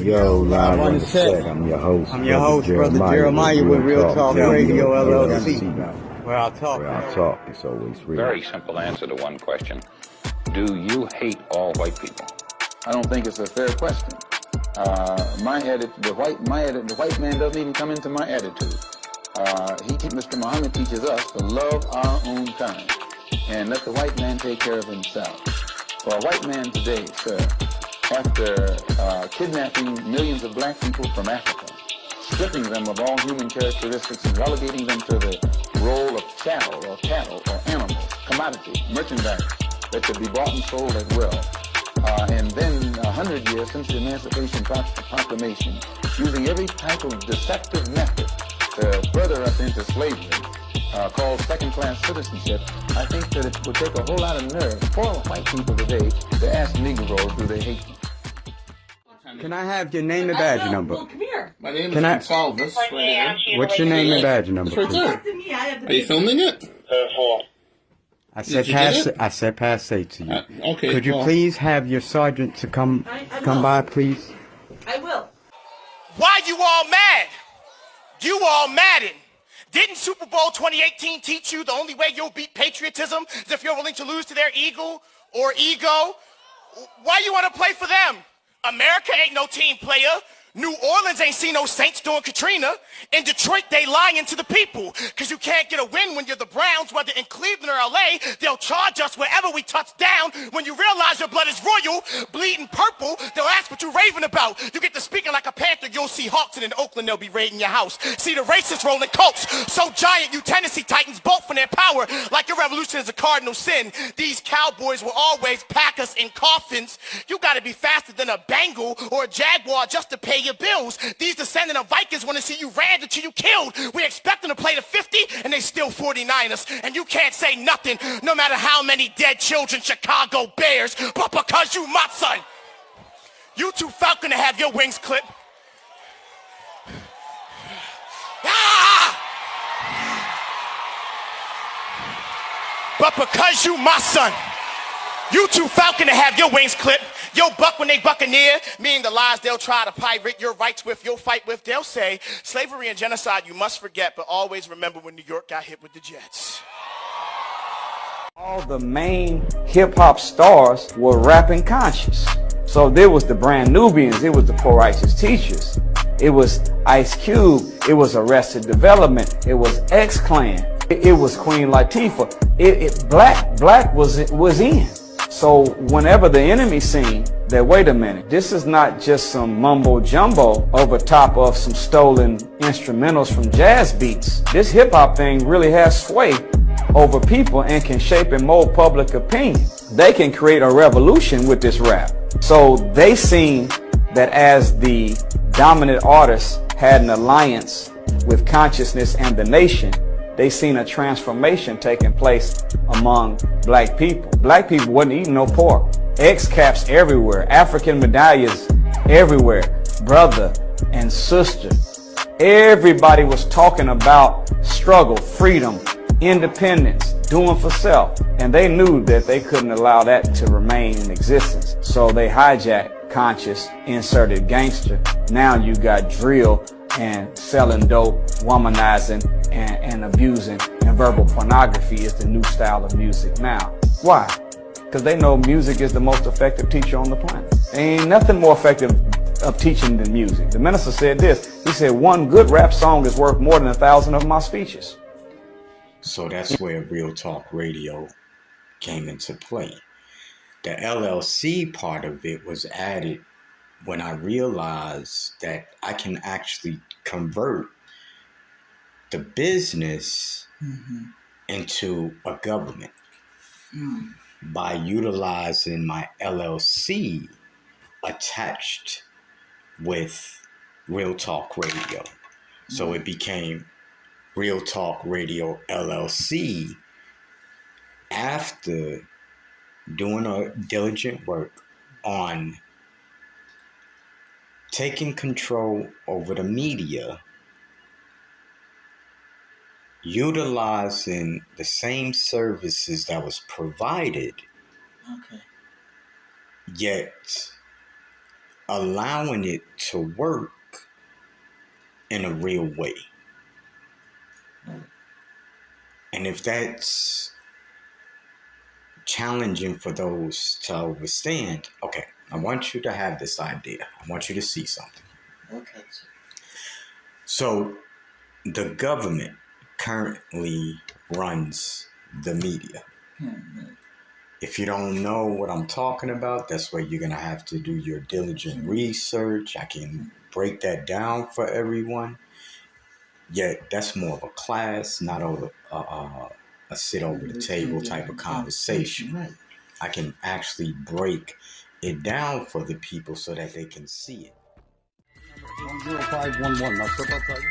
Yo, live on the set. set. I'm your host. I'm your host, Brother Jeremiah with Real Talk Radio LLC. Where I'll talk. Where I'll talk. It's always real. Very simple answer to one question. Do you hate all white people? I don't think it's a fair question. The white man doesn't even come into my attitude. Mr. Muhammad teaches us to love our own kind and let the white man take care of himself. For a white man today, sir, after kidnapping millions of black people from Africa, stripping them of all human characteristics and relegating them to the role of chattel or animals, commodity, merchandise that could be bought and sold at will. And then 100 years since the Emancipation Proclamation, using every type of deceptive method to further us into slavery, called second-class citizenship, I think that it would take a whole lot of nerve for white people today to ask Negroes, do they hate them? Can I have your name and badge number? Well, come here. My name is Gonsalves. What's your name and badge number? It's right there. Are you filming it? I said pass to you. Okay. Could you please have your sergeant to come by, please? I will. Why you all mad? You all maddened. Didn't Super Bowl 2018 teach you the only way you'll beat patriotism is if you're willing to lose to their ego? Why you want to play for them? America ain't no team player. New Orleans ain't seen no Saints during Katrina. In Detroit, they lying to the people. Because you can't get a win when you're the Browns, whether in Cleveland or LA. They'll charge us wherever we touch down. When you realize your blood is royal, bleeding purple, they'll ask what you raving about. You get to speaking like a panther, you'll see hawks, and in Oakland, they'll be raiding your house. See the racists rolling coats. So giant, you Tennessee Titans bolt from their power. Like your revolution is a cardinal sin. These cowboys will always pack us in coffins. You got to be faster than a Bengal or a Jaguar just to pay your bills. These descendant of Vikings want to see you rammed until you killed. We expect them to play the 50 and they still 49ers. And you can't say nothing no matter how many dead children Chicago Bears, but because you my son. You too falcon to have your wings clipped. Ah! But because you my son, you too falcon to have your wings clipped. Yo buck when they buccaneer, meaning the lies they'll try to pirate your rights with, you'll fight with. They'll say, slavery and genocide you must forget, but always remember when New York got hit with the Jets. All the main hip-hop stars were rapping conscious. So there was the Brand Nubians, it was the Poor Righteous Teachers, it was Ice Cube, it was Arrested Development, it was X-Clan, it was Queen Latifah. Black was in. So whenever the enemy seen that, wait a minute, this is not just some mumbo jumbo over top of some stolen instrumentals from jazz beats. This hip hop thing really has sway over people and can shape and mold public opinion. They can create a revolution with this rap. So they seen that as the dominant artists had an alliance with consciousness and the nation, they seen a transformation taking place among black people. Black people wasn't eating no pork. X-caps everywhere, African medallions everywhere, brother and sister. Everybody was talking about struggle, freedom, independence, doing for self. And they knew that they couldn't allow that to remain in existence. So they hijacked conscious, inserted gangster. Now you got drill and selling dope, womanizing, and abusing, and verbal pornography is the new style of music now. Why? Because they know music is the most effective teacher on the planet. Ain't nothing more effective of teaching than music. The minister said this. He said, one good rap song is worth more than 1,000 of my speeches. So that's where Real Talk Radio came into play. The LLC part of it was added when I realized that I can actually convert the business into a government by utilizing my LLC attached with Real Talk Radio. So it became Real Talk Radio LLC after doing a diligent work on taking control over the media, utilizing the same services that was provided, yet allowing it to work in a real way. And if that's challenging for those to understand, okay, I want you to have this idea. I want you to see something. Okay. So the government currently runs the media. If you don't know what I'm talking about, that's where you're going to have to do your diligent research. I can break that down for everyone. Yet that's more of a class, not a sit over the table type of conversation. Right. I can actually break it down for the people so that they can see it. 10511. Now step outside.